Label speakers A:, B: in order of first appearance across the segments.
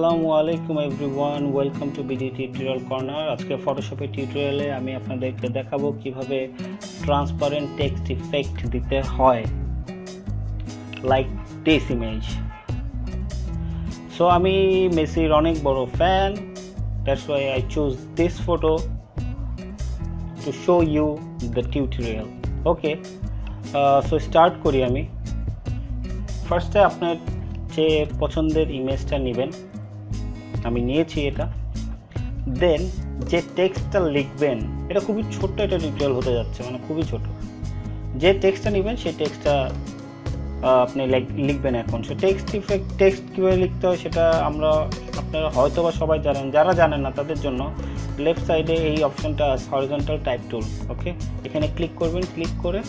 A: আসসালামু আলাইকুম everyone, welcome to BD tutorial corner. আজকে ফটোশপের টিউটোরিয়ালে আমি আপনাদেরকে দেখাবো কিভাবে ট্রান্সপারেন্ট টেক্সট ইফেক্ট দিতে হয়, লাইক দিস ইমেজ। সো আমি মেসির অনেক বড় fan, that's why I choose this photo to show you the tutorial. Okay, so start করি। আমি ফার্স্টে আপনার যে পছন্দের ইমেজটা নেবেন, আমি নিয়েছি এটা। দেন যে টেক্সটটা লিখবেন, এটা খুবই ছোট্ট একটা টিউটোরিয়াল হতে যাচ্ছে, মানে খুবই ছোট। যে টেক্সটটা নেবেন সেই টেক্সটটা আপনি লিখবেন। এখন সে টেক্সট কীভাবে লিখতে হয় সেটা আপনারা হয়তো বা সবাই জানেন। যারা জানেন না তাদের জন্য লেফট সাইডে এই অপশনটা হরিজন্টাল টাইপ টুল। ওকে, এখানে ক্লিক করবেন, ক্লিক করে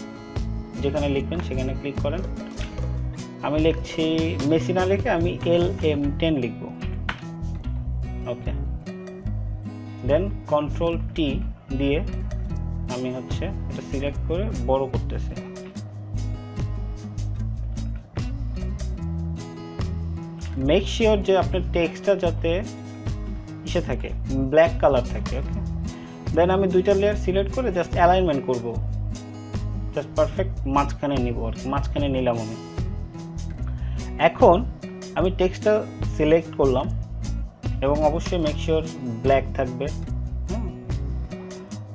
A: যেখানে লিখবেন সেখানে ক্লিক করেন। আমি লিখছি মেসি না লিখে আমি LM10 লিখব। ওকে, দেন কন্ট্রোল টি দিয়ে আমি এটা সিলেক্ট করে বড় করতেছি। মেক শিওর যে আপনার টেক্সটটা যাতে ইসে থাকে, ব্ল্যাক কালার থাকে। ওকে, দেন আমি দুইটা লেয়ার সিলেক্ট করে জাস্ট অ্যালাইনমেন্ট করব, জাস্ট পারফেক্ট মাঝখানে নিব আর কি। মাঝখানে নিলাম আমি। এখন আমি টেক্সটটা সিলেক্ট করলাম এবং অবশ্যই মেক শিওর ব্ল্যাক থাকবে।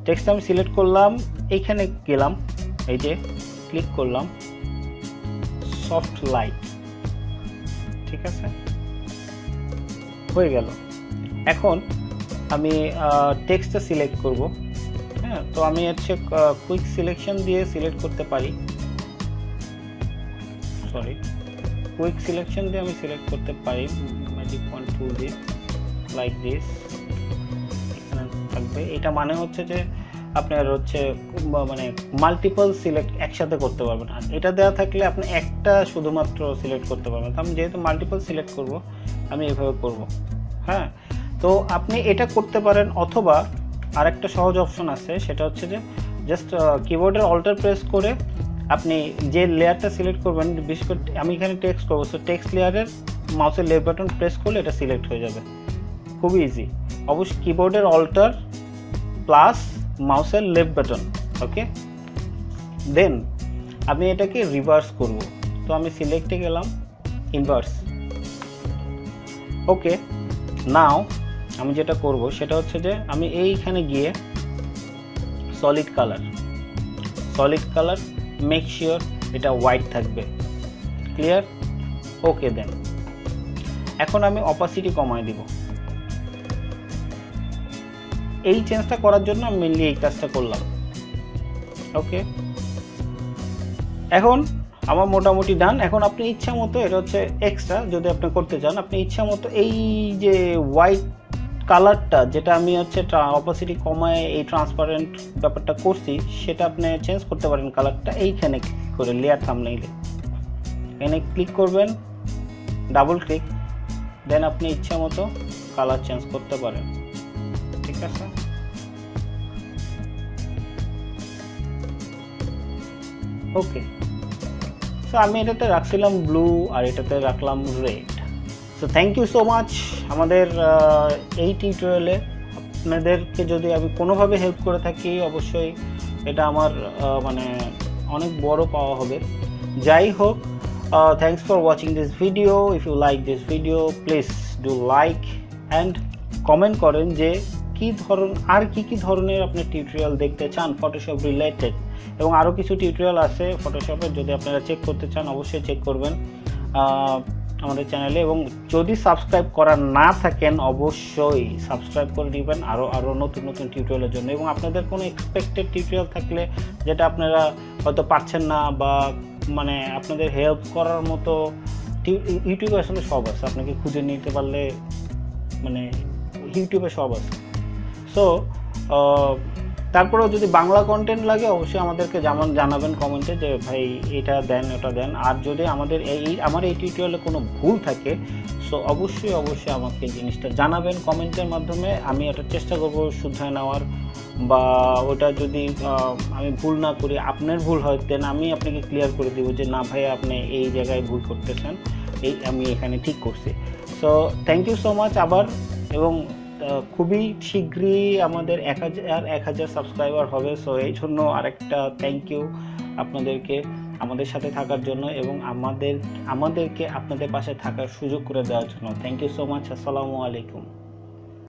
A: টেক্সটটা আমি সিলেক্ট করলাম, এইখানে গেলাম, এই যে ক্লিক করলাম সফট লাইট। ঠিক আছে, হয়ে গেল। এখন আমি টেক্সটটা সিলেক্ট করব। হ্যাঁ, তো আমি কুইক সিলেকশন দিয়ে সিলেক্ট করতে পারি। কুইক সিলেকশন দিয়ে আমি সিলেক্ট করতে পারি ম্যাজিক পয়েন্ট টুল দিয়ে, লাইক দিস। এখানে থাকবে, এটা মানে হচ্ছে যে আপনার মানে মাল্টিপল সিলেক্ট একসাথে করতে পারবেন। আর এটা দেওয়া থাকলে আপনি একটা শুধুমাত্র সিলেক্ট করতে পারবেন। তো আমি যেহেতু মাল্টিপল সিলেক্ট করব, আমি এভাবে করব। হ্যাঁ, তো আপনি এটা করতে পারেন, অথবা আরেকটা সহজ অপশন আছে, সেটা হচ্ছে যে জাস্ট কিবোর্ডের অল্টার প্রেস করে আপনি যে লেয়ারটা সিলেক্ট করবেন, বিশেষ করে আমি এখানে টেক্সট করবো, সো টেক্সট লেয়ারের মাউসের লেফট বাটন প্রেস করলে এটা সিলেক্ট হয়ে যাবে। খুবই ইজি। অবশ্যই কিবোর্ডের অল্টার প্লাস মাউসের লেফট বাটন। ওকে, দেন আমি এটাকে রিভার্স করব। তো আমি সিলেক্টে গেলাম, ইনভার্স। ওকে, নাও আমি যেটা করব সেটা হচ্ছে যে আমি এইখানে গিয়ে সলিড কালার মেক শিওর এটা হোয়াইট থাকবে। ক্লিয়ার? ওকে, দেন এখন আমি অপাসিটি কমায় দিব। এই চেঞ্জটা করার জন্য আমি মেনলি এই কাজটা করলাম। ওকে, এখন আমার মোটামুটি ডান। এখন আপনি ইচ্ছা মতো, এটা এক্সট্রা, যদি আপনি করতে চান আপনি ইচ্ছা মতো এই যে হোয়াইট কালারটা, যেটা আমি অপাসিটি কমায় এই ট্রান্সপারেন্ট ব্যাপারটা করছি, সেটা আপনি চেঞ্জ করতে পারেন কালারটা। এইখানে ক্লিক করে লেয়ার থাম্বনেইলে এখানে ক্লিক করবেন, ডাবল ক্লিক, দেন আপনি ইচ্ছা মতো কালার চেঞ্জ করতে পারেন। ঠিক আছে, ওকে। সো আমি এটাতে রাখছিলাম ব্লু আর এটাতে রাখলাম red. So thank you so much. আমাদের এই টিউটোরিয়ালে আপনাদেরকে যদি আমি কোনোভাবে হেল্প করে থাকি, অবশ্যই এটা আমার মানে অনেক বড় পাওয়া হবে। যাই হোক, thanks for watching this video. If you like this video, please do like and comment করেন যে কি ধরনের আপনি টিউটোরিয়াল দেখতে চান ফটোশপ রিলেটেড। এবং আরও কিছু টিউটোরিয়াল আছে ফটোশপের, যদি আপনারা চেক করতে চান অবশ্যই চেক করবেন আমাদের চ্যানেলে। এবং যদি সাবস্ক্রাইব করা না থাকেন অবশ্যই সাবস্ক্রাইব করে নেবেন আরও নতুন টিউটোরিয়ালের জন্য। এবং আপনাদের কোনো এক্সপেক্টেড টিউটোরিয়াল থাকলে যেটা আপনারা হয়তো পাচ্ছেন না, বা মানে আপনাদের হেল্প করার মতো, ইউটিউবে আসলে সব আছে, আপনাকে খুঁজে নিতে পারলে মানে ইউটিউবে সব আছে। সো তারপরেও যদি বাংলা কন্টেন্ট লাগে অবশ্যই আমাদেরকে জানাবেন কমেন্টে যে ভাই এটা দেন ওটা দেন। আর যদি আমার এই টিউটোরিয়ালে কোনো ভুল থাকে সো অবশ্যই আমাকে জিনিসটা জানাবেন কমেন্টের মাধ্যমে। আমি এটা চেষ্টা করব শুধরায় নেওয়ার, বা ওটা যদি আমি ভুল না করি, আপনার ভুল হয়, দেন আমি আপনাকে ক্লিয়ার করে দেবো যে না ভাই আপনি এই জায়গায় ভুল করতেছেন, আমি এখানে ঠিক করছি। So thank you so much আবার, এবং খুবই শীঘ্রই আমাদের 1000 সাবস্ক্রাইবার হবে। সো এই জন্য আরেকটা থ্যাংক ইউ আপনাদেরকে আমাদের সাথে থাকার জন্য এবং আমাদেরকে আপনাদের পাশে থাকার সুযোগ করে দেওয়ার জন্য। Thank you so much. আসসালামু আলাইকুম।